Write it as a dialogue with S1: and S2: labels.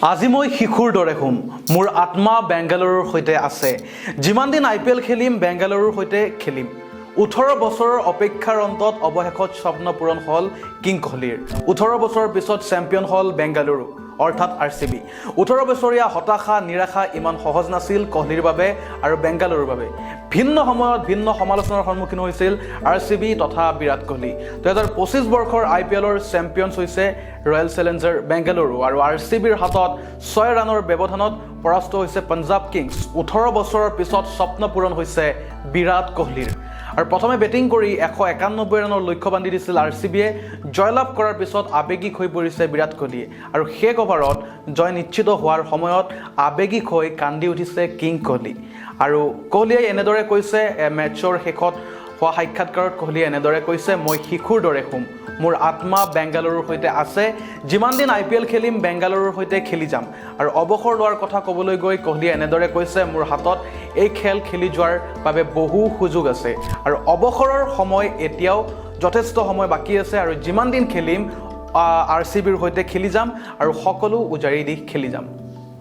S1: আজি মই শিশুৰ দৰে হুম মোৰ আত্মা বেংগালুৰুৰ সৈতে আছে যিমান দিন IPL খেলিম বেংগালুৰুৰ সৈতে খেলিম 18 বছৰৰ অপেক্ষাৰ অন্তত অৱশেষত স্বপ্ন পূৰণ হল কিং কোহলিৰ 18 বছৰৰ পিছত চেম্পিয়ন হল বেংগালুৰু অৰ্থাৎ RCB 18 বছৰীয়া হতাশা নিৰাশা ইমান সহজ নাছিল কোহলিৰ বাবে আৰু বেংগালুৰুৰ বাবে ভিন্ন সময়ত ভিন্ন সমালোচনাৰ সন্মুখীন হৈছিল RCB তথা বিৰাট কোহলি 2025 বৰ্ষৰ IPLৰ চেম্পিয়নছ হৈছে ৰয়েল চেলেঞ্জাৰ বেংগালুৰু আৰু RCBৰ হাতত 6 ৰানৰ ব্যৱধানত পৰাস্ত হৈছে পঞ্জাব কিংছ 18 বছৰৰ পিছত স্বপ্ন পূৰণ হৈছে বিৰাট কোহলিৰ আৰু প্ৰথমে বেটিং কৰি 191 ৰানৰ লক্ষ্য বান্ধি দিছিল RCBয়ে জয়লাভ কৰাৰ পিছত আবেগিক হৈ পৰিছে বিৰাট কোহলিয়ে আৰু শেষ ওভাৰত জয় নিশ্চিত হোৱাৰ সময়ত আবেগিক হৈ কান্দি উঠিছে কিং কোহলি আৰু কোহলিয়ে এনেদৰে কৈছে মেচৰ শেষত হোৱা সাক্ষাৎকাৰত কোহলিয়ে এনেদৰে কৈছে মই শিশুৰ দৰে হুম মোৰ আত্মা বেংগালুৰুৰ সৈতে আছে যিমান দিন IPL খেলিম বেংগালুৰুৰ সৈতে খেলি যাম আৰু অৱসৰ লোৱাৰ কথা ক'বলৈ গৈ কোহলিয়ে এনেদৰে কৈছে মোৰ হাতত এই খেল খেলি যোৱাৰ বাবে বহু সুযোগ আছে আৰু অৱসৰৰ সময় এতিয়াও যথেষ্ট সময় বাকি আছে আৰু যিমান দিন খেলিম RCBৰ সৈতে খেলি যাম আৰু সকলো উজাৰি দি খেলি যাম